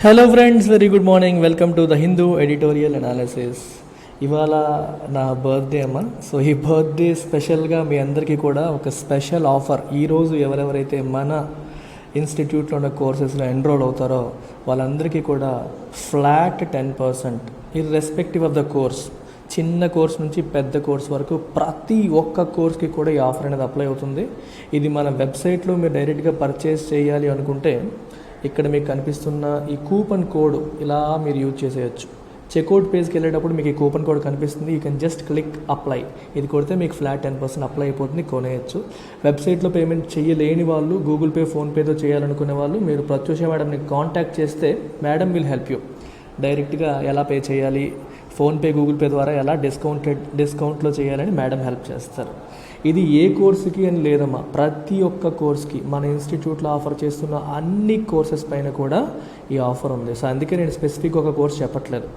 Hello friends, very good morning. Welcome to the Hindu editorial analysis. ఇవాళ నా birthday అమ్మ. So ఈ బర్త్డే స్పెషల్గా మీ అందరికీ కూడా ఒక స్పెషల్ ఆఫర్. ఈరోజు ఎవరెవరైతే మన ఇన్స్టిట్యూట్లో ఉన్న కోర్సెస్లో ఎన్రోల్ అవుతారో వాళ్ళందరికీ కూడా flat 10% irrespective of the course. చిన్న కోర్స్ నుంచి పెద్ద కోర్స్ వరకు ప్రతి ఒక్క కోర్స్కి కూడా ఈ ఆఫర్ అనేది అప్లై అవుతుంది. ఇది మన వెబ్సైట్లో మీరు డైరెక్ట్గా పర్చేస్ చేయాలి అనుకుంటే ఇక్కడ మీకు కనిపిస్తున్న ఈ కూపన్ కోడ్ ఇలా మీరు యూజ్ చేసేయచ్చు. చెక్అవుట్ పేజ్కి వెళ్ళేటప్పుడు మీకు ఈ కూపన్ కోడ్ కనిపిస్తుంది. You can just click apply. ఇది కొడితే మీకు ఫ్లాట్ 10% అప్లై అయిపోతుంది, కొనేయచ్చు. వెబ్సైట్లో పేమెంట్ చేయలేని వాళ్ళు, గూగుల్ పే, ఫోన్పేతో చేయాలనుకునే వాళ్ళు మీరు ప్రత్యూష మేడంని కాంటాక్ట్ చేస్తే మేడం విల్ హెల్ప్ యూ. డైరెక్ట్గా ఎలా పే చేయాలి, ఫోన్పే, గూగుల్ పే ద్వారా ఎలా డిస్కౌంట్లో చేయాలని మేడం హెల్ప్ చేస్తారు. ఇది ఏ కోర్సుకి అని లేదమ్మా, ప్రతి ఒక్క కోర్స్కి మన ఇన్స్టిట్యూట్లో ఆఫర్ చేస్తున్న అన్ని కోర్సెస్ పైన కూడా ఈ ఆఫర్ ఉంది. సో అందుకే నేను స్పెసిఫిక్ ఒక కోర్స్ చెప్పట్లేదు.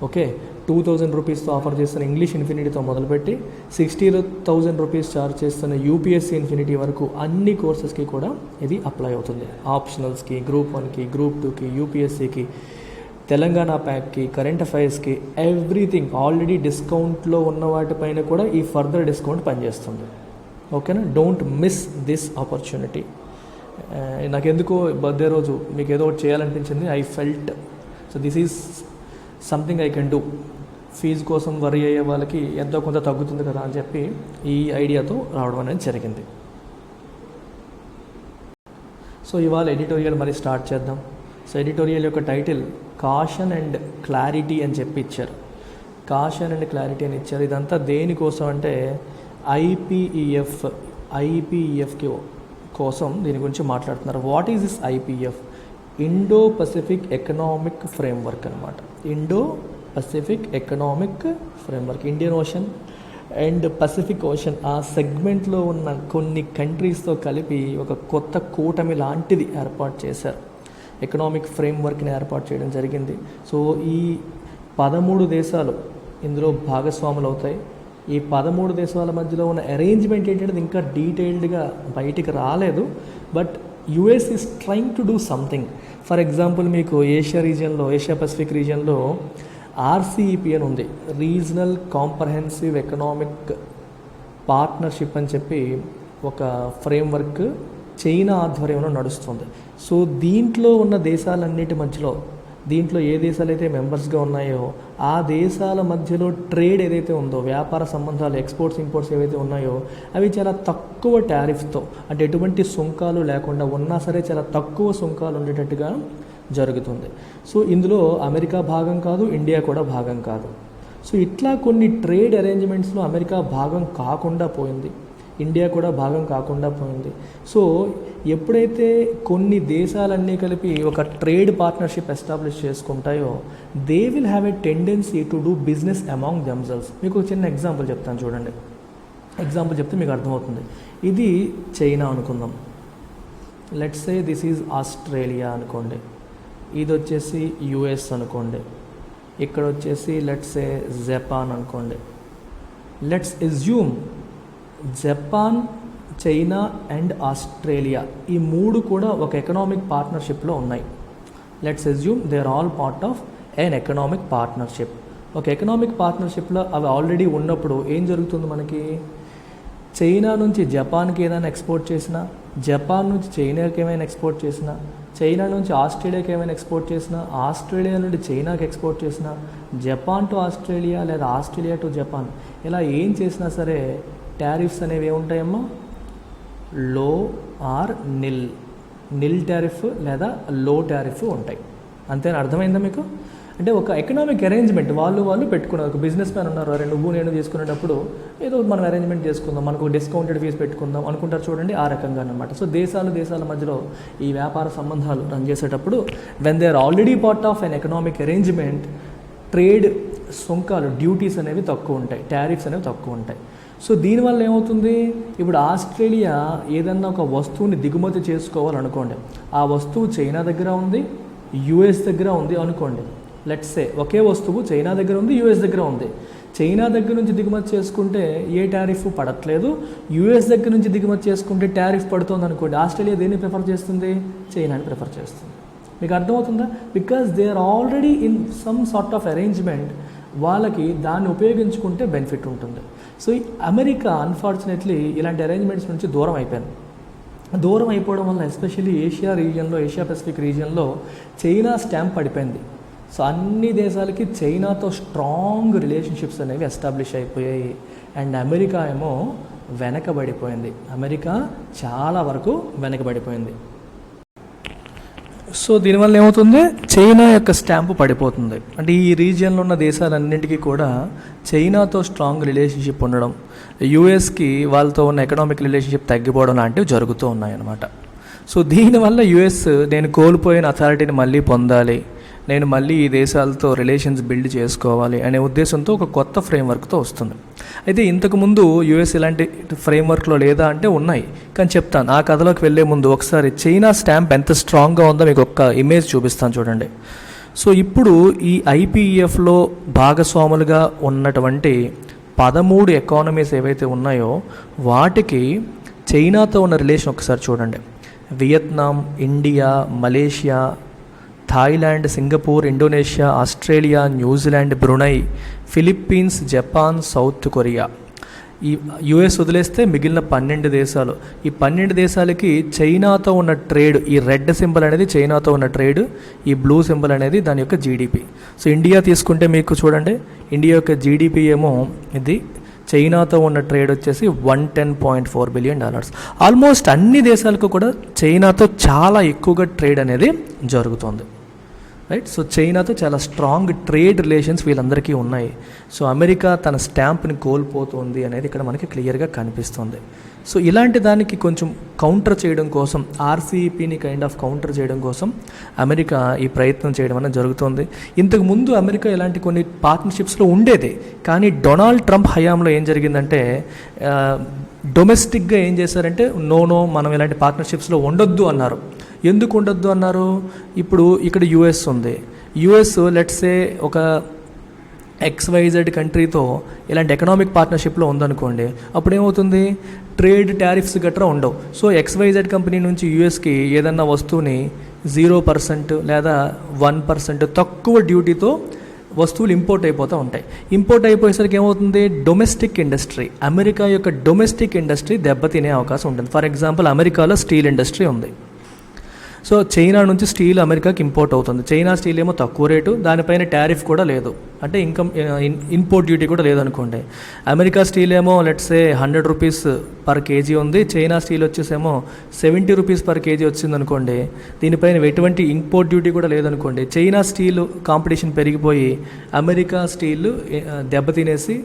ఓకే, 2000 రూపీస్తో ఆఫర్ చేస్తున్న ఇంగ్లీష్ ఇన్ఫినిటీతో మొదలుపెట్టి 60,000 రూపీస్ ఛార్జ్ చేస్తున్న యూపీఎస్సీ ఇన్ఫినిటీ వరకు అన్ని కోర్సెస్కి కూడా ఇది అప్లై అవుతుంది. ఆప్షనల్స్కి, గ్రూప్ 1కి, గ్రూప్ 2కి, యూపీఎస్సీకి, తెలంగాణ ప్యాక్కి, కరెంట్ అఫైర్స్కి, ఎవ్రీథింగ్ ఆల్రెడీ డిస్కౌంట్లో ఉన్న వాటిపైన కూడా ఈ ఫర్దర్ డిస్కౌంట్ పనిచేస్తుంది. ఓకేనా, డోంట్ మిస్ దిస్ ఆపర్చునిటీ. నాకెందుకో బర్త్డే రోజు మీకు ఏదో ఒకటి చేయాలనిపించింది. I felt so this is something I can do. Fees కోసం వరీ అయ్యే వాళ్ళకి ఎంతో కొంత తగ్గుతుంది కదా అని చెప్పి ఈ ఐడియాతో రావడం అనేది జరిగింది. సో ఇవాళ ఎడిటోరియల్ మరి స్టార్ట్ చేద్దాం. సో ఎడిటోరియల్ యొక్క టైటిల్ కాషన్ అండ్ క్లారిటీ అని చెప్పి ఇచ్చారు. కాషన్ అండ్ క్లారిటీ అని ఇచ్చారు. ఇదంతా దేనికోసం అంటే ఐపీఈఎఫ్కి కోసం దీని గురించి మాట్లాడుతున్నారు. What is this IPEF? Indo Pacific economic framework అనమాట. Indo Pacific economic framework, Indian ocean and Pacific ocean ఆ సెగ్మెంట్లో ఉన్న కొన్ని కంట్రీస్తో కలిపి ఒక కొత్త కూటమి లాంటిది ఏర్పాటు చేశారు. ఎకనామిక్ ఫ్రేమ్వర్క్ని ఏర్పాటు చేయడం జరిగింది. సో ఈ 13 దేశాలు ఇందులో భాగస్వాములు అవుతాయి. ఈ 13 దేశాల మధ్యలో ఉన్న అరేంజ్మెంట్ ఏంటంటే ఇంకా డీటెయిల్డ్గా బయటికి రాలేదు. But US is trying to do something. For example మీకు ఏషియా పసిఫిక్ రీజియన్లో ఆర్సీఈపీ అని ఉంది, రీజనల్ కాంప్రహెన్సివ్ ఎకనామిక్ పార్ట్నర్షిప్ అని చెప్పి ఒక ఫ్రేమ్వర్క్ చైనా ఆధ్వర్యంలో నడుస్తుంది. సో దీంట్లో ఉన్న దేశాలన్నిటి మధ్యలో, దీంట్లో ఏ దేశాలు అయితే మెంబర్స్గా ఉన్నాయో ఆ దేశాల మధ్యలో ట్రేడ్ ఏదైతే ఉందో, వ్యాపార సంబంధాలు, ఎక్స్పోర్ట్స్ ఇంపోర్ట్స్ ఏవైతే ఉన్నాయో అవి చాలా తక్కువ టారిఫ్తో, అంటే ఎటువంటి సుంకాలు లేకుండా ఉన్నా సరే చాలా తక్కువ సుంకాలు ఉండేటట్టుగా జరుగుతుంది. సో ఇందులో అమెరికా భాగం కాదు, ఇండియా కూడా భాగం కాదు. సో ఇట్లా కొన్ని ట్రేడ్ అరేంజ్మెంట్స్లో అమెరికా భాగం కాకుండా పోయింది, ఇండియా కూడా భాగం కాకుండా పోయింది. సో ఎప్పుడైతే కొన్ని దేశాలన్నీ కలిపి ఒక ట్రేడ్ పార్ట్నర్షిప్ ఎస్టాబ్లిష్ చేసుకుంటాయో they will have a tendency to do business among themselves. మీకు చిన్న ఎగ్జాంపుల్ చెప్తాను చూడండి. ఎగ్జాంపుల్ చెప్తే మీకు అర్థమవుతుంది. ఇది చైనా అనుకుందాం. Let's say this is Australia అనుకోండి, ఇది వచ్చేసి యుఎస్ అనుకోండి, ఇక్కడ వచ్చేసి లెట్స్ సే జపాన్ అనుకోండి. Let's assume Japan, China and Australia ఈ 3 కూడా ఒక ఎకనామిక్ పార్ట్నర్షిప్లో ఉన్నాయి. Let's assume they are all part of an economic partnership. ఒక ఎకనామిక్ పార్ట్నర్షిప్లో అవి ఆల్రెడీ ఉన్నప్పుడు ఏం జరుగుతుంది మనకి? చైనా నుంచి జపాన్కి ఏదైనా ఎక్స్పోర్ట్ చేసినా, జపాన్ నుంచి చైనాకి ఏమైనా ఎక్స్పోర్ట్ చేసినా, చైనా నుంచి ఆస్ట్రేలియాకి ఏమైనా ఎక్స్పోర్ట్ చేసినా, ఆస్ట్రేలియా నుండి చైనాకి ఎక్స్పోర్ట్ చేసినా, జపాన్ టు ఆస్ట్రేలియా లేదా ఆస్ట్రేలియా టు జపాన్ ఇలా ఏం చేసినా సరే టారిఫ్స్ అనేవి ఏముంటాయమ్మా? లో ఆర్ నిల్ టారిఫ్ లేదా లో టారిఫ్ ఉంటాయి. అంతేనా? అర్థమైందా మీకు? అంటే ఒక ఎకనామిక్ అరేంజ్మెంట్ వాళ్ళు పెట్టుకున్నారు. ఒక బిజినెస్ మ్యాన్ ఉన్నారు, అరే నువ్వు నేను చేసుకునేటప్పుడు ఏదో మనం అరేంజ్మెంట్ చేసుకుందాం, మనకు డిస్కౌంటెడ్ ఫీజు పెట్టుకుందాం అనుకుంటారు చూడండి, ఆ రకంగా అనమాట. సో దేశాల మధ్యలో ఈ వ్యాపార సంబంధాలు రన్ చేసేటప్పుడు when they are already part of an economic arrangement, trade సుంకాలు, డ్యూటీస్ అనేవి తక్కువ ఉంటాయి, టారిఫ్స్ అనేవి తక్కువ ఉంటాయి. సో దీనివల్ల ఏమవుతుంది? ఇప్పుడు ఆస్ట్రేలియా ఏదన్నా ఒక వస్తువుని దిగుమతి చేసుకోవాలనుకోండి, ఆ వస్తువు చైనా దగ్గర ఉంది, యుఎస్ దగ్గర ఉంది అనుకోండి. లెట్స్ సే ఒకే వస్తువు చైనా దగ్గర ఉంది, యుఎస్ దగ్గర ఉంది. చైనా దగ్గర నుంచి దిగుమతి చేసుకుంటే ఏ టారిఫ్ పడట్లేదు, యుఎస్ దగ్గర నుంచి దిగుమతి చేసుకుంటే టారిఫ్ పడుతుంది అనుకోండి. ఆస్ట్రేలియా దేన్ని ప్రిఫర్ చేస్తుంది? చైనాని ప్రిఫర్ చేస్తుంది. మీకు అర్థమవుతుందా? Because they are already in some sort of arrangement, వాళ్ళకి దాన్ని ఉపయోగించుకుంటే బెనిఫిట్ ఉంటుంది. సో అమెరికా అన్ఫార్చునేట్లీ ఇలాంటి అరేంజ్మెంట్స్ నుంచి దూరం అయిపోయింది. దూరం అయిపోవడం వల్ల ఎస్పెషల్లీ ఏషియా రీజియన్లో, ఏషియా పెసిఫిక్ రీజియన్లో చైనా స్టాంప్ పడిపోయింది. సో అన్ని దేశాలకి చైనాతో స్ట్రాంగ్ రిలేషన్షిప్స్ అనేవి ఎస్టాబ్లిష్ అయిపోయాయి. అండ్ అమెరికా ఏమో వెనకబడిపోయింది. అమెరికా చాలా వరకు వెనకబడిపోయింది. సో దీనివల్ల ఏమవుతుంది, చైనా యొక్క స్టాంపు పడిపోతుంది. అంటే ఈ రీజియన్లో ఉన్న దేశాలన్నింటికీ కూడా చైనాతో స్ట్రాంగ్ రిలేషన్షిప్ ఉండడం, యూఎస్కి వాళ్ళతో ఉన్న ఎకనామిక్ రిలేషన్షిప్ తగ్గిపోవడం లాంటివి జరుగుతూ ఉన్నాయన్నమాట. సో దీనివల్ల యూఎస్ నేను కోల్పోయిన అథారిటీని మళ్ళీ పొందాలి, నేను మళ్ళీ ఈ దేశాలతో రిలేషన్స్ బిల్డ్ చేసుకోవాలి అనే ఉద్దేశంతో ఒక కొత్త ఫ్రేమ్వర్క్తో వస్తుంది. అయితే ఇంతకుముందు యూఎస్ ఇలాంటి ఫ్రేమ్వర్క్లో లేదా అంటే ఉన్నాయి, కానీ చెప్తాను. ఆ కథలోకి వెళ్ళే ముందు ఒకసారి చైనా స్టాంప్ ఎంత స్ట్రాంగ్గా ఉందో మీకు ఒక ఇమేజ్ చూపిస్తాను చూడండి. సో ఇప్పుడు ఈ ఐపీఎఫ్లో భాగస్వాములుగా ఉన్నటువంటి 13 ఎకానమీస్ ఏవైతే ఉన్నాయో వాటికి చైనాతో ఉన్న రిలేషన్ ఒకసారి చూడండి. Vietnam, India, Malaysia, Thailand, Singapore, Indonesia, Australia, New Zealand, Brunei, Philippines, Japan, south Korea. ఈ యుఎస్ వదిలేస్తే మిగిలిన 12 దేశాలు. ఈ 12 దేశాలకి చైనాతో ఉన్న ట్రేడ్, ఈ రెడ్ సింబల్ అనేది చైనాతో ఉన్న ట్రేడ్, ఈ బ్లూ సింబల్ అనేది దాని యొక్క జీడిపి. సో ఇండియా తీసుకుంటే మీకు చూడండి, ఇండియా యొక్క జీడిపి ఏమో ఇది, చైనాతో ఉన్న ట్రేడ్ వచ్చేసి $110.4 బిలియన్. ఆల్మోస్ట్ అన్ని దేశాలకు కూడా చైనాతో చాలా ఎక్కువగా ట్రేడ్ అనేది జరుగుతుంది, రైట్. సో చైనాతో చాలా స్ట్రాంగ్ ట్రేడ్ రిలేషన్స్ వీళ్ళందరికీ ఉన్నాయి. సో అమెరికా తన స్టాంప్ని కోల్పోతుంది అనేది ఇక్కడ మనకి క్లియర్గా కనిపిస్తుంది. సో ఇలాంటి దానికి కొంచెం కౌంటర్ చేయడం కోసం, ఆర్సీఈపీని కైండ్ ఆఫ్ కౌంటర్ చేయడం కోసం అమెరికా ఈ ప్రయత్నం చేయడం అనేది జరుగుతుంది. ఇంతకుముందు అమెరికా ఇలాంటి కొన్ని పార్ట్నర్షిప్స్లో ఉండేది, కానీ డొనాల్డ్ ట్రంప్ హయాంలో ఏం జరిగిందంటే డొమెస్టిక్గా ఏం చేశారంటే నో మనం ఇలాంటి పార్ట్నర్షిప్స్లో ఉండొద్దు అన్నారు. ఎందుకు ఉండొద్దు అన్నారు? ఇప్పుడు ఇక్కడ యుఎస్ ఉంది. యుఎస్ లెట్సే ఒక XYZ కంట్రీతో ఇలాంటి ఎకనామిక్ పార్ట్నర్షిప్లో ఉందనుకోండి, అప్పుడు ఏమవుతుంది, ట్రేడ్ టారిఫ్స్ గట్రా ఉండవు. సో XYZ కంపెనీ నుంచి యూఎస్కి ఏదన్నా వస్తువుని 0% లేదా 1% తక్కువ డ్యూటీతో వస్తువులు ఇంపోర్ట్ అయిపోతూ ఉంటాయి. ఇంపోర్ట్ అయిపోయేసరికి ఏమవుతుంది, డొమెస్టిక్ ఇండస్ట్రీ, అమెరికా యొక్క డొమెస్టిక్ ఇండస్ట్రీ దెబ్బతినే అవకాశం ఉంటుంది. ఫర్ ఎగ్జాంపుల్ అమెరికాలో స్టీల్ ఇండస్ట్రీ ఉంది. సో చైనా నుంచి స్టీల్ అమెరికాకి ఇంపోర్ట్ అవుతుంది. చైనా స్టీల్ ఏమో తక్కువ రేటు, దానిపైన టారిఫ్ కూడా లేదు, అంటే ఇంపోర్ట్ డ్యూటీ కూడా లేదనుకోండి. అమెరికా స్టీల్ ఏమో లెట్సే $100 పర్ కేజీ ఉంది, చైనా స్టీల్ వచ్చేసేమో $70 పర్ కేజీ వచ్చింది అనుకోండి. దీనిపైన ఎటువంటి ఇంపోర్ట్ డ్యూటీ కూడా లేదనుకోండి. చైనా స్టీల్ కాంపిటీషన్ పెరిగిపోయి అమెరికా స్టీల్ దెబ్బతినేసి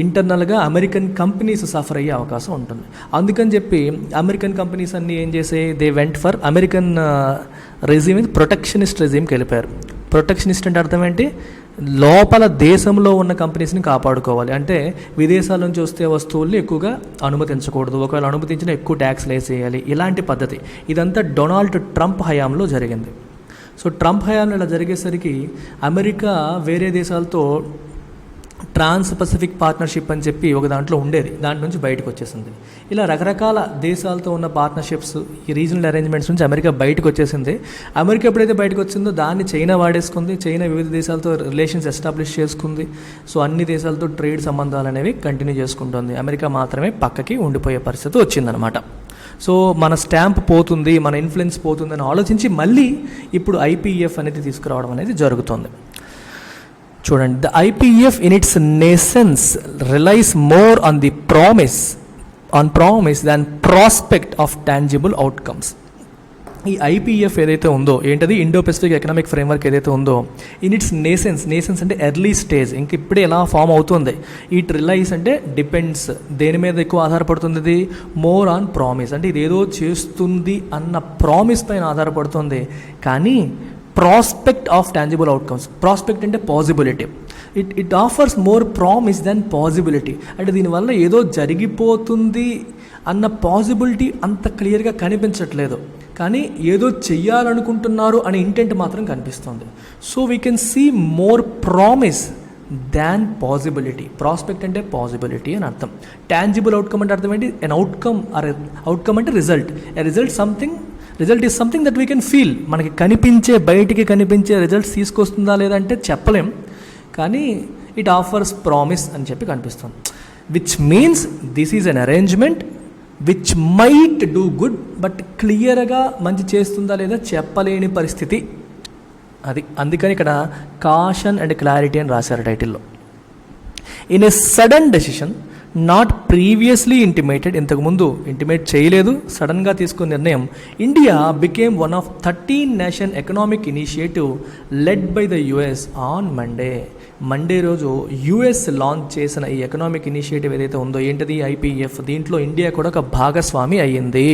ఇంటర్నల్గా అమెరికన్ కంపెనీస్ సఫర్ అయ్యే అవకాశం ఉంటుంది. అందుకని చెప్పి అమెరికన్ కంపెనీస్ అన్నీ ఏం చేసాయి, they went for American regime, protectionist రెజిమ్కి వెళ్ళిపోయారు. ప్రొటెక్షనిస్ట్ అంటే అర్థం ఏంటి, లోపల దేశంలో ఉన్న కంపెనీస్ని కాపాడుకోవాలి, అంటే విదేశాల నుంచి వస్తే వస్తువుల్ని ఎక్కువగా అనుమతించకూడదు, ఒకవేళ అనుమతించినా ఎక్కువ ట్యాక్స్లు వేసేయాలి, ఇలాంటి పద్ధతి. ఇదంతా డొనాల్డ్ ట్రంప్ హయాంలో జరిగింది. సో ట్రంప్ హయాంలో ఇలా జరిగేసరికి అమెరికా వేరే దేశాలతో ట్రాన్స్ పసిఫిక్ పార్ట్నర్షిప్ అని చెప్పి ఒక దాంట్లో ఉండేది, దాంట్ నుంచి బయటకు వచ్చేసింది. ఇలా రకరకాల దేశాలతో ఉన్న పార్ట్నర్షిప్స్, ఈ రీజనల్ అరేంజ్మెంట్స్ నుంచి అమెరికా బయటకు వచ్చేసింది. అమెరికా ఎప్పుడైతే బయటకు వచ్చిందో దాన్ని చైనా వాడేసుకుంది. చైనా వివిధ దేశాలతో రిలేషన్స్ ఎస్టాబ్లిష్ చేసుకుంది. సో అన్ని దేశాలతో ట్రేడ్ సంబంధాలు అనేవి కంటిన్యూ చేసుకుంటుంది. అమెరికా మాత్రమే పక్కకి ఉండిపోయే పరిస్థితి వచ్చిందనమాట. సో మన స్టాంప్ పోతుంది, మన ఇన్ఫ్లుయెన్స్ పోతుందని ఆలోచించి మళ్ళీ ఇప్పుడు ఐపీఎఫ్ అనేది తీసుకురావడం అనేది జరుగుతుంది. చూడండి, the IPEF in its nascence relies more on the promise than prospect of tangible outcomes. ఈ ఐపీఎఫ్ ఏదైతే ఉందో, ఏంటది, ఇండో పెసిఫిక్ ఎకనామిక్ ఫ్రేమ్వర్క్ ఏదైతే ఉందో, ఇన్ ఇట్స్ నేసెన్స్ అంటే ఎర్లీ స్టేజ్, ఇంక ఇప్పుడే ఎలా ఫామ్ అవుతుంది. ఇట్ రిలైస్ అంటే డిపెండ్స్, దేని మీద ఎక్కువ ఆధారపడుతుంది, ఇది మోర్ ఆన్ ప్రామిస్, అంటే ఇదేదో చేస్తుంది అన్న ప్రామిస్ పైన ఆధారపడుతుంది. కానీ prospect of tangible outcomes, prospect అంటే possibility, it offers more promise than possibility. అంటే దీనివల్ల ఏదో జరిగిపోతుంది అన్న పాజిబిలిటీ అంత క్లియర్గా కనిపించట్లేదు, కానీ ఏదో చెయ్యాలనుకుంటున్నారు అనే ఇంటెంట్ మాత్రం కనిపిస్తుంది. So we can see more promise than possibility. Prospect అంటే పాజిబిలిటీ అని అర్థం. టాంజిబుల్ అవుట్కమ్ అంటే అర్థం ఏంటి, అన్ అవుట్కమ్ అంటే result, a result something result is something that we can feel. మనకి కనిపించే, బయటికి కనిపించే రిజల్ట్స్ తీసుకొస్తుందా లేదంటే చెప్పలేం, కానీ ఇట్ ఆఫర్స్ ప్రామిస్ అని చెప్పి కనిపిస్తుంది. Which means this is an arrangement which might do good, but క్లియర్గా మంచి చేస్తుందా లేదా చెప్పలేని పరిస్థితి అది. అందుకని ఇక్కడ కాషన్ అండ్ క్లారిటీ అని రాశారు టైటిల్లో. In a sudden decision not previously intimated, ఇంతకుముందు ఇంటిమేట్ చేయలేదు, సడన్గా తీసుకున్న నిర్ణయం, India became one of 13 nation economic initiative led by the US on Monday రోజు యుఎస్ లాంచ్ చేసిన ఈ ఎకనామిక్ ఇనిషియేటివ్ ఏదైతే ఉందో, ఏంటిది, ఐపీఎఫ్, దీంట్లో ఇండియా కూడా ఒక భాగస్వామి అయ్యింది.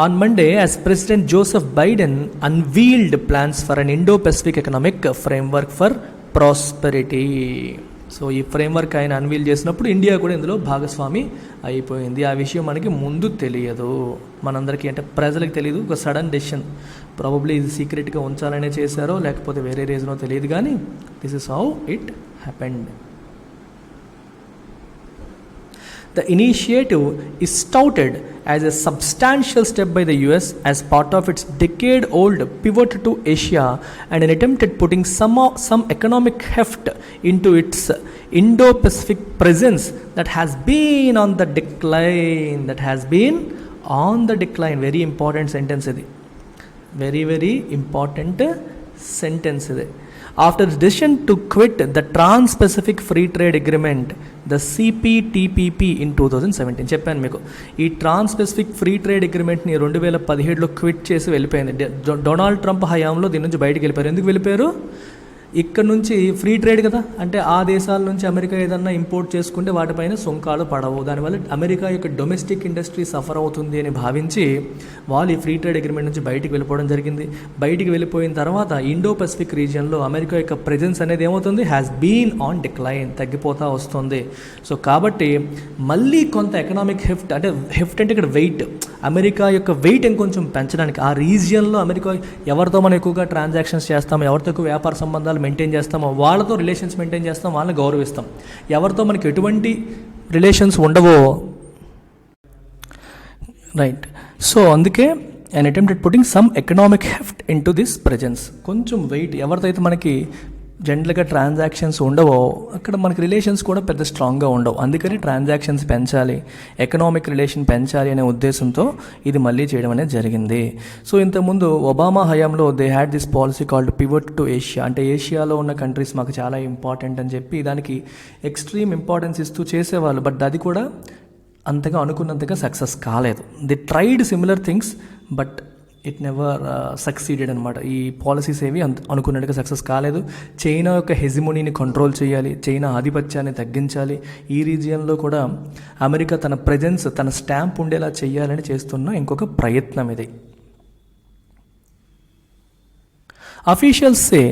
On Monday, as president Joseph Biden unveiled plans for an Indo-Pacific economic framework for prosperity. So ఈ ఫ్రేమ్వర్క్ ఆయన అన్వీల్ చేసినప్పుడు ఇండియా కూడా ఇందులో భాగస్వామి అయిపోయింది. ఆ విషయం మనకి ముందు తెలియదు, మనందరికీ అంటే ప్రజలకు తెలియదు. ఒక సడన్ డెసిషన్, ప్రాబబ్లీ ఇది సీక్రెట్గా ఉంచాలనే చేశారో లేకపోతే వేరే రీజనో తెలియదు, కానీ this is how it happened. The initiative is touted as a substantial step by the US as part of its decade-old pivot to Asia and an attempt at putting some economic heft into its Indo-Pacific presence that has been on the decline. Very important sentence ఇది. Very important sentence ఇది. After the decision to quit the Trans-Pacific Free Trade Agreement, the CPTPP in 2017, చెప్పాను మీకు, ఈ ట్రాన్స్ Pacific free trade అగ్రిమెంట్ని 2017లో quit చేసి వెళ్ళిపోయింది. Donald Trump హయాంలో దీని నుంచి బయటికి వెళ్ళిపోయారు. ఎందుకు వెళ్ళిపోయారు? ఇక్కడ నుంచి ఫ్రీ ట్రేడ్ కదా, అంటే ఆ దేశాల నుంచి అమెరికా ఏదన్నా ఇంపోర్ట్ చేసుకుంటే వాటిపైన సుంకాలు పడవు, దానివల్ల అమెరికా యొక్క డొమెస్టిక్ ఇండస్ట్రీ సఫర్ అవుతుంది అని భావించి వాళ్ళు ఈ ఫ్రీ ట్రేడ్ అగ్రిమెంట్ నుంచి బయటికి వెళ్ళిపోవడం జరిగింది. బయటికి వెళ్ళిపోయిన తర్వాత ఇండో పసిఫిక్ రీజియన్లో అమెరికా యొక్క ప్రెజెన్స్ అనేది ఏమవుతుంది, హ్యాస్ బీన్ ఆన్ డిక్లైన్, తగ్గిపోతూ వస్తుంది. సో కాబట్టి మళ్ళీ కొంత ఎకనామిక్ హెఫ్ట్ అంటే ఇక్కడ వెయిట్, అమెరికా యొక్క వెయిట్ ఇంకొంచెం పెంచడానికి, ఆ రీజియన్లో అమెరికా ఎవరితో మనం ఎక్కువగా ట్రాన్సాక్షన్స్ చేస్తామో, ఎవరితో ఎక్కువ వ్యాపార సంబంధాలు మెయింటైన్ చేస్తామో వాళ్ళతో రిలేషన్స్ మెయింటైన్ చేస్తాం, వాళ్ళని గౌరవిస్తాం. ఎవరితో మనకి ఎటువంటి రిలేషన్స్ ఉండవో, రైట్. సో అందుకే an attempt at putting some economic heft into this presence, కొంచెం వెయిట్, ఎవరితో అయితే మనకి జనరల్గా ట్రాన్సాక్షన్స్ ఉండవో అక్కడ మనకి రిలేషన్స్ కూడా పెద్ద స్ట్రాంగ్గా ఉండవు. అందుకని ట్రాన్సాక్షన్స్ పెంచాలి, ఎకనామిక్ రిలేషన్ పెంచాలి అనే ఉద్దేశంతో ఇది మళ్ళీ చేయడం అనేది జరిగింది. సో ఇంతకుముందు ఒబామా హయాంలో they had this policy called pivot to Asia, అంటే ఏషియాలో ఉన్న కంట్రీస్ మాకు చాలా ఇంపార్టెంట్ అని చెప్పి దానికి ఎక్స్ట్రీమ్ ఇంపార్టెన్స్ ఇస్తూ చేసేవాళ్ళు. బట్ అది కూడా అంతగా అనుకున్నంతగా సక్సెస్ కాలేదు. The tried similar things but it never succeeded అనమాట. ఈ పాలసీస్ ఏవి అనుకున్నట్టుగా సక్సెస్ కాలేదు. చైనా యొక్క హెజిమోనీని కంట్రోల్ చేయాలి, చైనా ఆధిపత్యాన్ని తగ్గించాలి, ఈ రీజియన్లో కూడా అమెరికా తన ప్రెజెన్స్, తన స్టాంప్ ఉండేలా చేయాలని చేస్తున్న ఇంకొక ప్రయత్నం ఇది. Officials say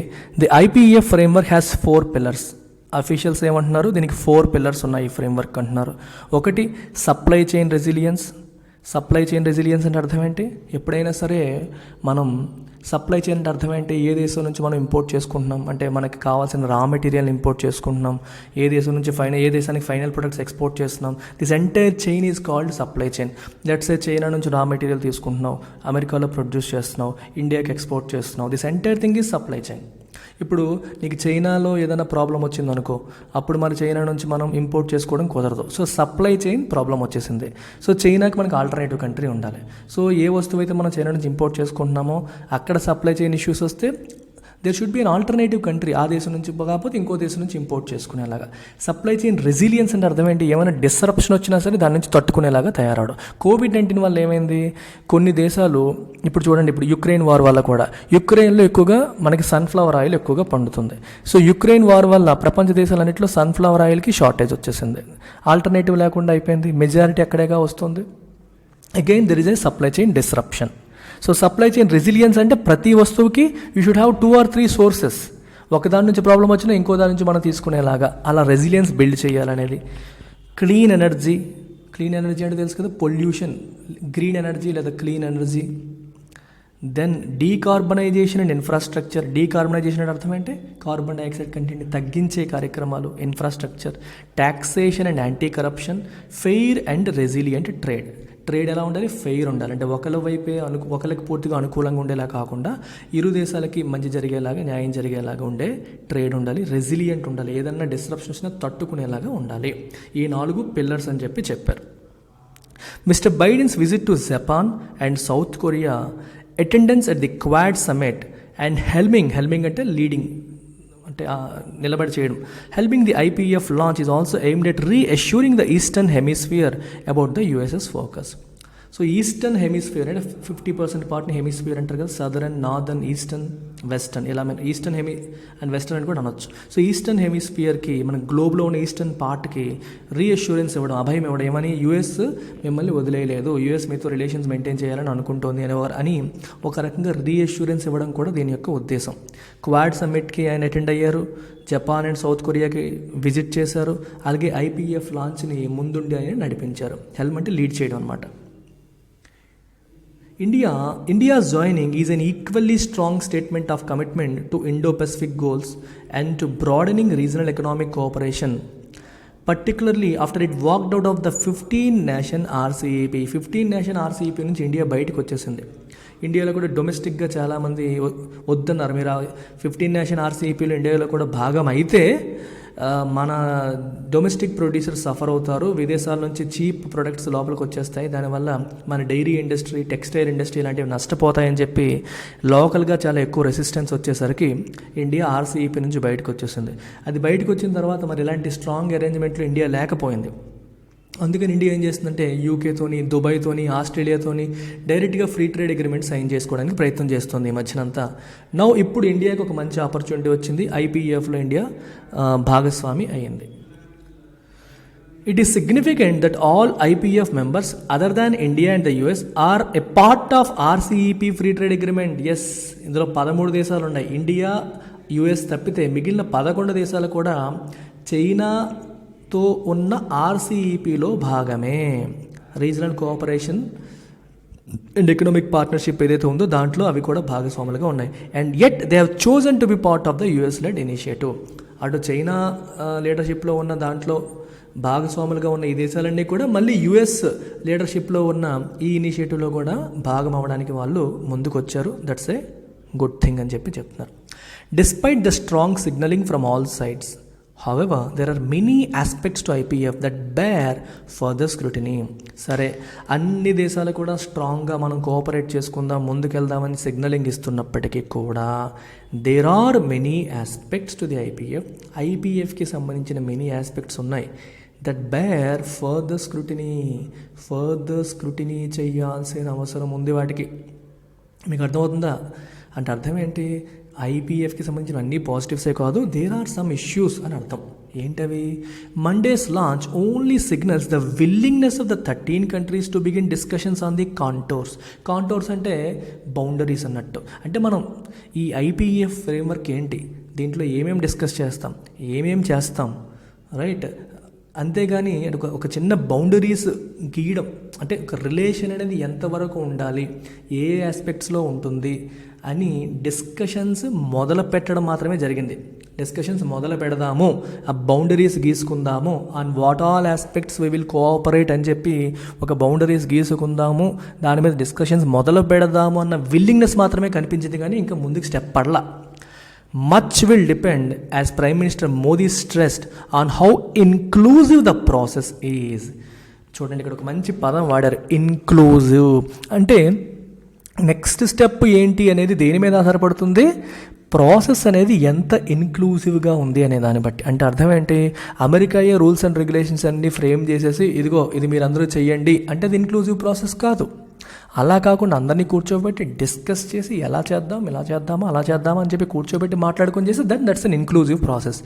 the IPF framework has 4 pillars. Officials ఏమంటున్నారు, దీనికి 4 pillars ఉన్నాయి ఈ ఫ్రేమ్వర్క్ అంటున్నారు. ఒకటి, supply chain resilience. Supply chain resilience అంటే అర్థం ఏంటి? ఎప్పుడైనా సరే మనం సప్లై చైన్ అంటే అర్థం ఏంటి, ఏ దేశం నుంచి మనం ఇంపోర్ట్ చేసుకుంటున్నాం అంటే మనకి కావాల్సిన రా మెటీరియల్ ఇంపోర్ట్ చేసుకుంటున్నాం, ఏ దేశం నుంచి ఏ దేశానికి ఫైనల్ ప్రొడక్ట్స్ ఎక్స్పోర్ట్ చేస్తున్నాం, this entire chain is called supply chain. Let's say China నుంచి రా మెటీరియల్ తీసుకుంటున్నావు, అమెరికాలో ప్రొడ్యూస్ చేస్తున్నావు, ఇండియాకి ఎక్స్పోర్ట్ చేస్తున్నావు, this entire thing is supply chain. ఇప్పుడు నీకు చైనాలో ఏదైనా ప్రాబ్లం వచ్చిందనుకో, అప్పుడు మరి చైనా నుంచి మనం ఇంపోర్ట్ చేసుకోవడం కుదరదు. సో సప్లై చైన్ ప్రాబ్లం వచ్చేసింది. సో చైనాకి మనకు ఆల్టర్నేటివ్ కంట్రీ ఉండాలి. సో ఏ వస్తువు అయితే మనం చైనా నుంచి ఇంపోర్ట్ చేసుకుంటున్నామో అక్కడ సప్లై చైన్ ఇష్యూస్ వస్తే there should be an alternative country, ఆ దేశం నుంచి కాకపోతే ఇంకో దేశం నుంచి ఇంపోర్ట్ చేసుకునేలాగా. సప్లై చైన్ రెసిలియన్స్ అంటే అర్థం ఏంటి, ఏమైనా డిస్రప్షన్ వచ్చినా సరే దాని నుంచి తట్టుకునేలాగా తయారవడం. కోవిడ్-19 వల్ల ఏమైంది, కొన్ని దేశాలు ఇప్పుడు చూడండి, ఇప్పుడు యుక్రెయిన్ వార్ వల్ల కూడా, యుక్రెయిన్లో ఎక్కువగా మనకి సన్ఫ్లవర్ ఆయిల్ ఎక్కువగా పండుతుంది. సో యుక్రెయిన్ వార్ వల్ల ప్రపంచ దేశాలన్నింటిలో సన్ఫ్లవర్ ఆయిల్కి షార్టేజ్ వచ్చేసింది, ఆల్టర్నేటివ్ లేకుండా అయిపోయింది, మెజారిటీ అక్కడేగా వస్తుంది. Again there is a supply chain disruption. So supply chain resilience అంటే ప్రతి వస్తువుకి you should have 2 or 3 sources, ఒకదాని నుంచి ప్రాబ్లం వచ్చినా ఇంకో దాని నుంచి మనం తీసుకునేలాగా అలా రెసిలియన్స్ బిల్డ్ చేయాలనేది. క్లీన్ ఎనర్జీ అంటే తెలుసు కదా, పొల్యూషన్, గ్రీన్ ఎనర్జీ లేదా clean energy. Then decarbonisation and infrastructure. Decarbonisation అంటే అర్థం ఏంటి, కార్బన్ డైఆక్సైడ్ కంటెంట్ని తగ్గించే కార్యక్రమాలు, infrastructure. Taxation and anti corruption. Fair and resilient trade. Trade ఎలా ఉండాలి, ఫెయిర్ ఉండాలి. అంటే ఒకళ్ళ వైపే ఒకళ్ళకి పూర్తిగా అనుకూలంగా ఉండేలా కాకుండా ఇరు దేశాలకి మంచి జరిగేలాగా, న్యాయం జరిగేలాగా ఉండే ట్రేడ్ ఉండాలి. రెసిలియంట్ ఉండాలి, ఏదన్నా డిస్రప్షన్స్ తట్టుకునేలాగా ఉండాలి. ఈ 4 పిల్లర్స్ అని చెప్పారు. Mister Biden's visit to Japan and South Korea, attendance at the Quad summit and helming అంటే లీడింగ్, అంటే నిలబడి చేయడం. Helping the IPEF launch is also aimed at reassuring the eastern hemisphere about the US's focus. So eastern hemisphere అంటే 50% పార్ట్ని hemisphere అంటారు కదా, southern, northern, eastern, western, ఇలా మనం ఈస్టర్న్ అండ్ వెస్టర్న్ అని కూడా అనొచ్చు. సో ఈస్టర్న్ హెమిస్ఫియర్కి, మన గ్లోబ్లో ఉన్న ఈస్టర్న్ పార్ట్కి రీఅష్యూరెన్స్ ఇవ్వడం, అభయం ఇవ్వడం. ఏమని, US మిమ్మల్ని వదిలేయలేదు, US మీతో రిలేషన్స్ మెయింటైన్ చేయాలని అనుకుంటోంది అని ఒక రకంగా రీఅష్యూరెన్స్ ఇవ్వడం కూడా దీని యొక్క ఉద్దేశం. క్వాడ్ సమ్మిట్కి ఆయన అటెండ్ అయ్యారు, జపాన్ అండ్ సౌత్ కొరియాకి విజిట్ చేశారు, అలాగే IPEF లాంచ్ని ముందుండి ఆయన నడిపించారు. హెల్మ్ అంటే లీడ్ చేయడం అనమాట. India's joining is an equally strong statement of commitment to Indo-Pacific goals and to broadening regional economic cooperation, particularly after it walked out of the 15-nation RCEP. 15-nation RCEP నుంచి India బయటకు వచ్చేసింది. ఇండియాలో కూడా డొమెస్టిక్గా చాలామంది వద్దన్నారు, మీరు 15-nation RCEPలో ఇండియాలో కూడా భాగం అయితే మన డొమెస్టిక్ ప్రొడ్యూసర్స్ సఫర్ అవుతారు, విదేశాల నుంచి చీప్ ప్రొడక్ట్స్ లోపలికి వచ్చేస్తాయి, దానివల్ల మన డైరీ ఇండస్ట్రీ, టెక్స్టైల్ ఇండస్ట్రీ లాంటివి నష్టపోతాయని చెప్పి లోకల్గా చాలా ఎక్కువ రెసిస్టెన్స్ వచ్చేసరికి ఇండియా RCEP నుంచి బయటకు వచ్చేసింది. అది బయటకు వచ్చిన తర్వాత మరి ఇలాంటి స్ట్రాంగ్ అరేంజ్మెంట్లు ఇండియా లేకపోయింది. అందుకని ఇండియా ఏం చేస్తుందంటే యూకేతోని, దుబాయ్తోని, ఆస్ట్రేలియాతోని డైరెక్ట్గా ఫ్రీ ట్రేడ్ అగ్రిమెంట్ సైన్ చేసుకోవడానికి ప్రయత్నం చేస్తుంది ఈ మధ్యనంతా. ఇప్పుడు ఇండియాకి ఒక మంచి ఆపర్చునిటీ వచ్చింది, IPEFలో ఇండియా భాగస్వామి అయ్యింది. It is significant that all IPEF members other than India and the US are a part of RCEP free trade agreement. Yes, ఇందులో 13 దేశాలు ఉన్నాయి, ఇండియా, US తప్పితే మిగిలిన 11 దేశాలు కూడా చైనాతో ఉన్న RCEPలో భాగమే. Regional cooperation and economic partnership ఏదైతే ఉందో దాంట్లో అవి కూడా భాగస్వాములుగా ఉన్నాయి. And yet they have chosen to be part of the US led initiative. అటు చైనా లీడర్షిప్లో ఉన్న దాంట్లో భాగస్వాములుగా ఉన్న ఈ దేశాలన్నీ కూడా మళ్ళీ US లీడర్షిప్లో ఉన్న ఈ ఇనిషియేటివ్లో కూడా భాగం అవ్వడానికి వాళ్ళు ముందుకు వచ్చారు. దట్స్ ఏ గుడ్ థింగ్ అని చెప్తున్నారు. Despite the strong signalling from all sides, however there are many aspects to IPEF that bear further scrutiny. సరే, అన్ని దేశాలు కూడా స్ట్రాంగ్గా మనం కోఆపరేట్ చేసుకుందాం, ముందుకెళ్దామని సిగ్నలింగ్ ఇస్తున్నప్పటికీ కూడా there are many aspects to the IPEFకి సంబంధించిన మెనీ ఆస్పెక్ట్స్ ఉన్నాయి దట్ బేర్ ఫర్దర్ స్క్రూటినీ చేయాల్సిన అవసరం ఉంది వాటికి. మీకు అర్థమవుతుందా? అంటే అర్థం ఏంటి, IPEFకి సంబంధించిన అన్ని పాజిటివ్సే కాదు, దేర్ ఆర్ సమ్ ఇష్యూస్ అని అర్థం. ఏంటవి? Mondays launch only signals the willingness of the 13 countries to begin discussions on the contours అంటే బౌండరీస్ అన్నట్టు. అంటే మనం ఈ IPEF ఫ్రేమ్వర్క్ ఏంటి, దీంట్లో ఏమేమి డిస్కస్ చేస్తాం, ఏమేం చేస్తాం, రైట్? అంతేగాని ఒక చిన్న బౌండరీస్ గీయడం, అంటే ఒక రిలేషన్ అనేది ఎంతవరకు ఉండాలి, ఏ ఆస్పెక్ట్స్లో ఉంటుంది అని డిస్కషన్స్ మొదలు పెట్టడం మాత్రమే జరిగింది. డిస్కషన్స్ మొదలు పెడదాము, ఆ బౌండరీస్ గీసుకుందాము, on what all aspects we will cooperate అని చెప్పి ఒక బౌండరీస్ గీసుకుందాము, దాని మీద డిస్కషన్స్ మొదలు పెడదాము అన్న విల్లింగ్నెస్ మాత్రమే కనిపించింది, కానీ ఇంకా ముందుకు step పడలా. Much will depend, as Prime Minister Modi stressed, on how inclusive the process is. చూడండి, ఇక్కడ ఒక మంచి పదం వాడారు, ఇన్క్లూజివ్. అంటే నెక్స్ట్ స్టెప్ ఏంటి అనేది దేని మీద ఆధారపడుతుంది, ప్రాసెస్ అనేది ఎంత ఇన్క్లూజివ్గా ఉంది అనే దాన్ని బట్టి. అంటే అర్థం ఏంటి, అమెరికాయే రూల్స్ అండ్ రెగ్యులేషన్స్ అన్నీ ఫ్రేమ్ చేసేసి ఇదిగో ఇది మీరు అందరూ చెయ్యండి అంటే అది ఇన్క్లూజివ్ ప్రాసెస్ కాదు. అలా కాకుండా అందరినీ కూర్చోబెట్టి డిస్కస్ చేసి ఎలా చేద్దాం, ఇలా చేద్దామా, అలా చేద్దామా అని చెప్పి కూర్చోబెట్టి మాట్లాడుకొని చేసి that's an inclusive process.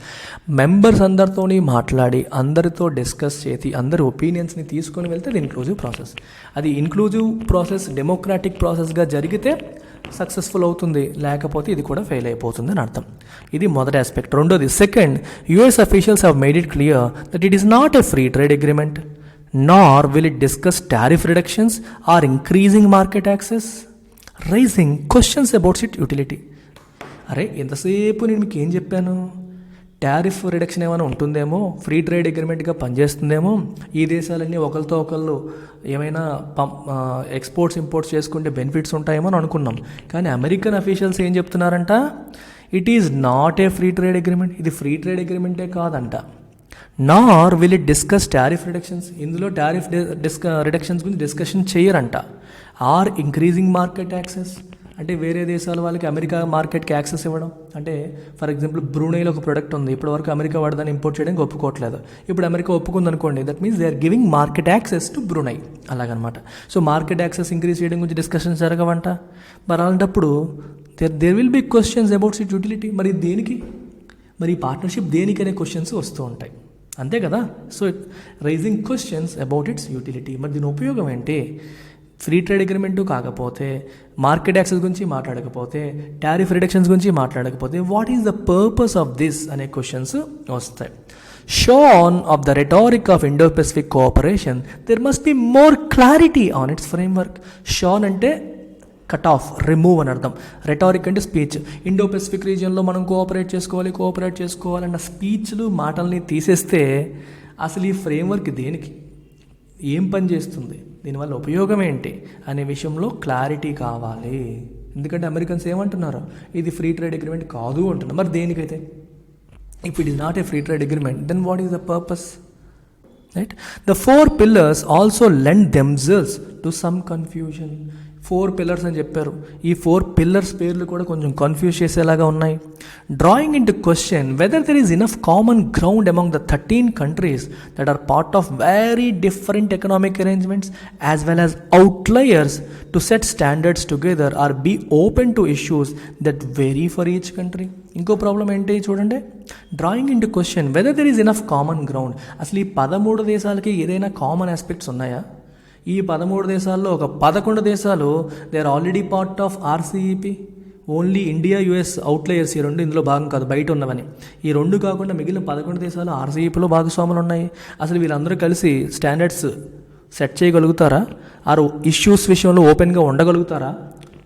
Members అందరితోని మాట్లాడి అందరితో డిస్కస్ చేసి అందరి ఒపీనియన్స్ని తీసుకొని వెళ్తే అది ఇన్క్లూజివ్ ప్రాసెస్. అది ఇన్క్లూజివ్ ప్రాసెస్ డెమోక్రాటిక్ ప్రాసెస్గా జరిగితే సక్సెస్ఫుల్ అవుతుంది, లేకపోతే ఇది కూడా ఫెయిల్ అయిపోతుంది అని అర్థం. ఇది మొదటి ఆస్పెక్ట్. రెండోది, second, US officials have made it clear that it is not a free trade agreement, nor will it discuss tariff reductions or increasing market access, raising questions about its utility. అరే, ఎంతసేపు నేను మీకు ఏం చెప్పాను, tariff reduction ఏమైనా ఉంటుందేమో, free trade అగ్రిమెంట్గా పనిచేస్తుందేమో, ఈ దేశాలన్నీ ఒకరితో ఒకళ్ళు ఏమైనా ఎక్స్పోర్ట్స్ ఇంపోర్ట్స్ చేసుకుంటే బెనిఫిట్స్ ఉంటాయేమో అని అనుకున్నాం. కానీ అమెరికన్ అఫీషియల్స్ ఏం చెప్తున్నారంట, it is not a free trade agreement, ఇది ఫ్రీ ట్రేడ్ అగ్రిమెంటే కాదంట. Nor will it discuss tariff reductions, ఇందులో టారిఫ్ రిడక్షన్స్ గురించి డిస్కషన్ చేయరంట. ఆర్ ఇంక్రీజింగ్ మార్కెట్ యాక్సెస్, అంటే వేరే దేశాల వాళ్ళకి అమెరికా మార్కెట్కి యాక్సెస్ ఇవ్వడం. అంటే ఫర్ ఎగ్జాంపుల్ బ్రూనైలో ఒక ప్రొడక్ట్ ఉంది, ఇప్పటివరకు అమెరికా వాడదాన్ని ఇంపోర్ట్ చేయడానికి ఒప్పుకోవట్లేదు. ఇప్పుడు అమెరికా ఒప్పుకుంది అనుకోండి, that means they are giving market access to Brunei, అలాగనమాట. సో మార్కెట్ యాక్సెస్ ఇంక్రీజ్ చేయడం గురించి డిస్కషన్స్ జరగవంట. మరి అలాంటప్పుడు there will be questions about it utility. మరి దేనికి, మరి ఈ పార్ట్నర్షిప్ దేనికి అనే క్వశ్చన్స్ వస్తూ ఉంటాయి, అంతే కదా. So raising questions about its utility. మరి దీని ఉపయోగం ఏంటి? ఫ్రీ ట్రేడ్ అగ్రిమెంటు కాకపోతే, మార్కెట్ యాక్సెస్ గురించి మాట్లాడకపోతే, టారిఫ్ రిడక్షన్స్ గురించి మాట్లాడకపోతే, what is the purpose of this అనే క్వశ్చన్స్ వస్తాయి. Shorn of the rhetoric of Indo Pacific cooperation there must be more clarity on its framework. Shorn అంటే cut of, remove అని అర్థం. Rhetoric అంటే స్పీచ్. ఇండో పెసిఫిక్ రీజియన్లో మనం cooperate చేసుకోవాలన్న స్పీచ్లు, మాటల్ని తీసేస్తే అసలు ఈ ఫ్రేమ్వర్క్ దేనికి, ఏం పని చేస్తుంది, దీనివల్ల ఉపయోగం ఏంటి అనే విషయంలో క్లారిటీ కావాలి. ఎందుకంటే అమెరికన్స్ ఏమంటున్నారు, ఇది ఫ్రీ ట్రేడ్ అగ్రిమెంట్ కాదు అంటున్నారు. మరి దేనికైతే, if it is not a free trade agreement, then what is the purpose, right? The 4 pillars also lend themselves to some confusion. 4 pillars అని చెప్పారు. ఈ 4 pillars పేర్లు కూడా కొంచెం కన్ఫ్యూజ్ చేసేలాగా ఉన్నాయి. Drawing in to question whether there is enough common ground among the 13 countries that are part of very different economic arrangements as well as outliers to set standards together or be open to issues that vary for each country. ఇంకో problem ఏంటి చూడండి, drawing in to question whether there is enough common ground. అసలు ఈ 13 దేశాలకి ఏదైనా common aspects ఉన్నాయా? ఈ 13 దేశాల్లో ఒక 11 దేశాలు they are already part of RCEP. Only India, US outliers, ఈ 2 ఇందులో భాగం కాదు, బయట ఉన్నవని. ఈ 2 కాకుండా మిగిలిన 11 దేశాలు ఆర్సీఈపీలో భాగస్వాములు ఉన్నాయి. అసలు వీళ్ళందరూ కలిసి స్టాండర్డ్స్ సెట్ చేయగలుగుతారా? ఆరు ఇష్యూస్ విషయంలో ఓపెన్గా ఉండగలుగుతారా?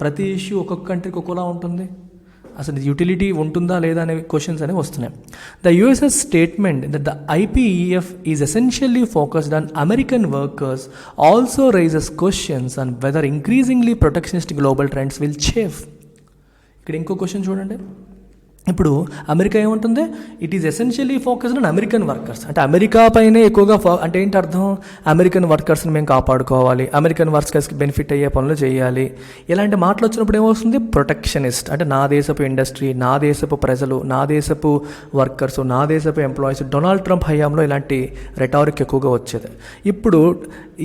ప్రతి ఇష్యూ ఒక్కొక్క కంట్రీకి ఒక్కోలా ఉంటుంది. అసలు యూటిలిటీ ఉంటుందా లేదా అనే క్వశ్చన్స్ అనేవి వస్తున్నాయి. The US's statement that the IPEF is essentially focused on American workers also raises questions on whether increasingly protectionist global trends will chafe. ఇక్కడ ఇంకో క్వశ్చన్ చూడండి. ఇప్పుడు అమెరికా ఏముంటుంది, it is essentially focused on American workers. అంటే America పైనే ఎక్కువగా అంటే ఏంటి అర్థం, అమెరికన్ వర్కర్స్ని మేము కాపాడుకోవాలి, అమెరికన్ వర్కర్స్కి బెనిఫిట్ అయ్యే పనులు చేయాలి. ఇలాంటి మాటలు వచ్చినప్పుడు ఏమవుతుంది, ప్రొటెక్షనిస్ట్. అంటే నా దేశపు ఇండస్ట్రీ, నా దేశపు ప్రజలు, నా దేశపు వర్కర్స్, నా దేశపు ఎంప్లాయీస్. డొనాల్డ్ ట్రంప్ హయాంలో ఇలాంటి రెటారిక్ ఎక్కువగా వచ్చేది. ఇప్పుడు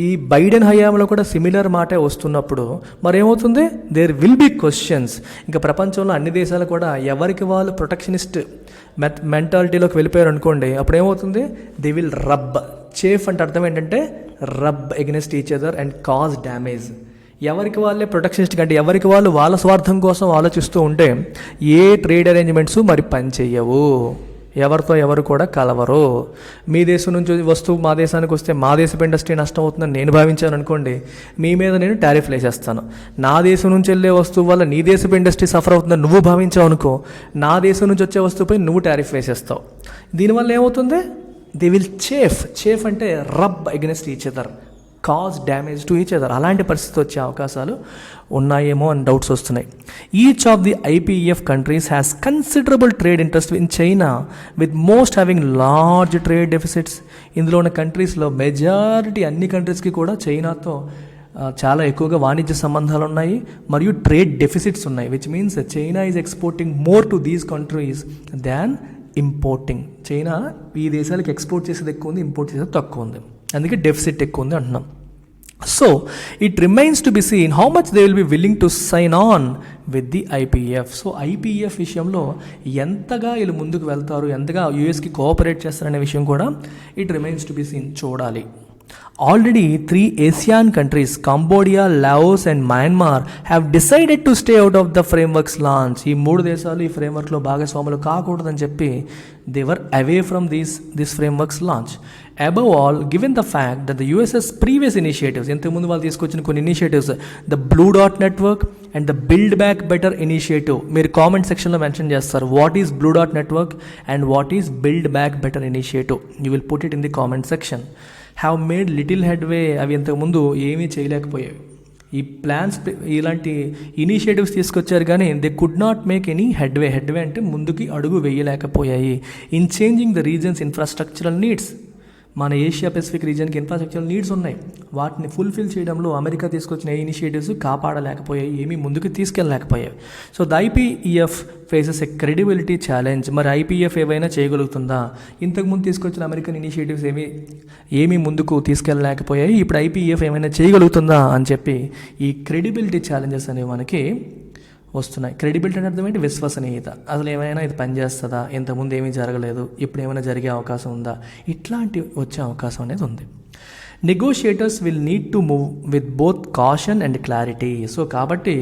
ఈ బైడెన్ హయాంలో కూడా సిమిలర్ మాటే వస్తున్నప్పుడు మరేమవుతుంది, దేర్ విల్ బి క్వశ్చన్స్. ఇంకా ప్రపంచంలో అన్ని దేశాలు కూడా ఎవరికి వాళ్ళు ప్రొటెక్షనిస్ట్ మెంటాలిటీలోకి వెళ్ళిపోయారు అనుకోండి, అప్పుడు ఏమవుతుంది, దే విల్ రబ్. చేఫ్ అంటే అర్థం ఏంటంటే rub against each other and cause damage. ఎవరికి వాళ్ళే ప్రొటెక్షనిస్ట్ అంటే ఎవరికి వాళ్ళు వాళ్ళ స్వార్థం కోసం ఆలోచిస్తూ ఉంటే ఏ ట్రేడ్ అరేంజ్మెంట్స్ మరి పని చెయ్యవు, ఎవరితో ఎవరు కూడా కలవరు. మీ దేశం నుంచి వస్తువు మా దేశానికి వస్తే మా దేశపు ఇండస్ట్రీ నష్టం అవుతుందని నేను భావించాను అనుకోండి, మీ మీద నేను టారిఫ్లు వేసేస్తాను. నా దేశం నుంచి వెళ్ళే వస్తువు వల్ల నీ దేశపు ఇండస్ట్రీ సఫర్ అవుతుందని నువ్వు భావించావు అనుకో, నా దేశం నుంచి వచ్చే వస్తువుపై నువ్వు టారిఫ్ వేసేస్తావు. దీనివల్ల ఏమవుతుంది, దే విల్ చేఫ్ అంటే rub against each other, cause damage to each other. అలాంటి పరిస్థితి వచ్చే అవకాశాలు ఉన్నాయేమో అని డౌట్స్ వస్తున్నాయి. Each of the IPEF countries has considerable trade interest in China with most having large trade deficits. ఇందులో ఉన్న కంట్రీస్లో మెజారిటీ అన్ని కంట్రీస్కి కూడా చైనాతో చాలా ఎక్కువగా వాణిజ్య సంబంధాలు ఉన్నాయి మరియు ట్రేడ్ డెఫిసిట్స్ ఉన్నాయి. Which means China is exporting more to these countries than importing. China ఈ దేశాలకు ఎక్స్పోర్ట్ చేసేది ఎక్కువ ఉంది, ఇంపోర్ట్ చేసేది తక్కువ ఉంది, అందుకే డెఫిసిట్ ఎక్కువ ఉంది అంటున్నాం. So it remains to be seen how much they will be willing to sign on with the IPEF. So IPEF విషయంలో ఎంతగా వీళ్ళు ముందుకు వెళ్తారు, ఎంతగా యూఎస్కి కోఆపరేట్ చేస్తారనే విషయం కూడా it remains to be scene, చూడాలి. Already 3 ASEAN countries, Cambodia, Laos and Myanmar have decided to stay out of the framework's launch. ఈ 3 దేశాలు ఈ ఫ్రేమ్వర్క్లో భాగస్వాములు కాకూడదని చెప్పి they were away from this framework's launch. Above all, given the fact that the US's previous initiatives, ఇంతకుముందు వాళ్ళు తీసుకొచ్చిన కొన్ని initiatives, the Blue Dot Network and the Build Back Better initiative, మీరు కామెంట్ సెక్షన్లో మెన్షన్ చేస్తారు what is Blue Dot Network and what is Build Back Better initiative. You will put it in the comment section. Have made little headway. అవి ఇంతకుముందు ఏమీ చేయలేకపోయాయి. ఈ plans ఇలాంటి initiatives తీసుకొచ్చారు కానీ they could not make any headway అంటే ముందుకి అడుగు వేయలేకపోయాయి. In changing the region's infrastructural needs, మన ఏషియా పెసిఫిక్ రీజియన్కి ఇన్ఫ్రాస్ట్రక్చరల్ నీడ్స్ ఉన్నాయి, వాటిని ఫుల్ఫిల్ చేయడంలో అమెరికా తీసుకొచ్చిన ఇనిషియేటివ్స్ కాపాడలేకపోయాయి, ఏమీ ముందుకు తీసుకెళ్ళలేకపోయాయి. So the IPEF faces a credibility challenge. మరి ఐపీఎఫ్ ఏవైనా చేయగలుగుతుందా? ఇంతకుముందు తీసుకొచ్చిన అమెరికన్ ఇనిషియేటివ్స్ ఏమీ ముందుకు తీసుకెళ్ళలేకపోయాయి, ఇప్పుడు ఐపీఎఫ్ ఏమైనా చేయగలుగుతుందా అని చెప్పి ఈ క్రెడిబిలిటీ ఛాలెంజెస్ అనేవి మనకి వస్తున్నాయి. క్రెడిబిలిటీ అంటే అర్థం ఏంటి? విశ్వసనీయత. అసలు ఏమైనా ఇది పనిచేస్తుందా, ఇంతకుముందు ఏమీ జరగలేదు, ఇప్పుడు ఏమైనా జరిగే అవకాశం ఉందా, ఇట్లాంటి వచ్చే అవకాశం అనేది ఉంది. Negotiators will need to move with both caution and clarity. So కాబట్టి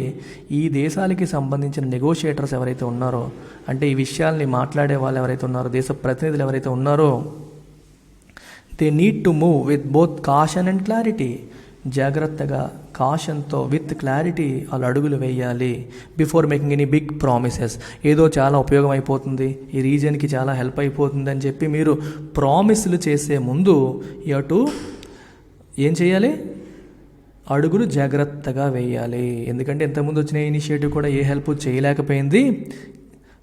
ఈ దేశాలకి సంబంధించిన నెగోషియేటర్స్ ఎవరైతే ఉన్నారో, అంటే ఈ విషయాల్ని మాట్లాడే వాళ్ళు ఎవరైతే ఉన్నారో, దేశ ప్రతినిధులు ఎవరైతే ఉన్నారో, they need to move with both caution and clarity. జాగ్రత్తగా, కాషన్తో, విత్ క్లారిటీ వాళ్ళు అడుగులు వేయాలి. Before making any big promises. ఏదో చాలా ఉపయోగం అయిపోతుంది, ఈ రీజియన్కి చాలా హెల్ప్ అయిపోతుంది అని చెప్పి మీరు ప్రామిస్లు చేసే ముందు అటు ఏం చేయాలి? అడుగులు జాగ్రత్తగా వేయాలి. ఎందుకంటే ఇంతకుముందు వచ్చిన ఇనిషియేటివ్ కూడా ఏ హెల్ప్ చేయలేకపోయింది.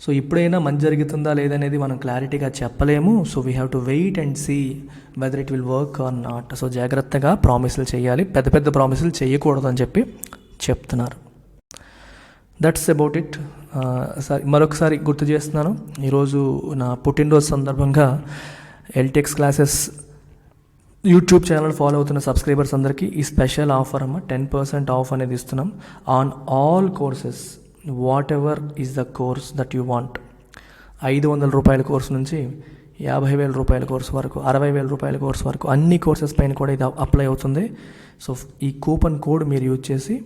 సో ఇప్పుడైనా మంచి జరుగుతుందా లేదనేది మనం క్లారిటీగా చెప్పలేము. So we have to wait and see whether it will work or not. So జాగ్రత్తగా ప్రామిసులు చేయాలి, పెద్ద పెద్ద ప్రామిసులు చేయకూడదు అని చెప్పి చెప్తున్నారు. That's about it. మరొకసారి గుర్తు చేస్తున్నాను, ఈరోజు నా పుట్టినరోజు సందర్భంగా ఎల్టెక్స్ క్లాసెస్ యూట్యూబ్ ఛానల్ ఫాలో అవుతున్న సబ్స్క్రైబర్స్ అందరికీ ఈ స్పెషల్ ఆఫర్ అమ్మ, 10% ఆఫ్ అనేది ఇస్తున్నాం on all courses, what ever is the course that you want. 500 రూపాయల కోర్సు నుంచి 50,000 రూపాయల కోర్సు వరకు, 60,000 రూపాయల కోర్సు వరకు అన్ని కోర్సెస్ పైన కూడా ఇది అప్లై అవుతుంది. సో ఈ కూపన్ కోడ్ మీరు యూజ్ చేసి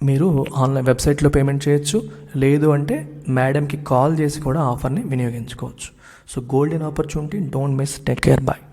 మీరు ఆన్లైన్ వెబ్సైట్లో పేమెంట్ చేయొచ్చు, లేదు అంటే మేడంకి కాల్ చేసి కూడా ఆఫర్ని వినియోగించుకోవచ్చు. So golden opportunity, don't miss. Take care, bye.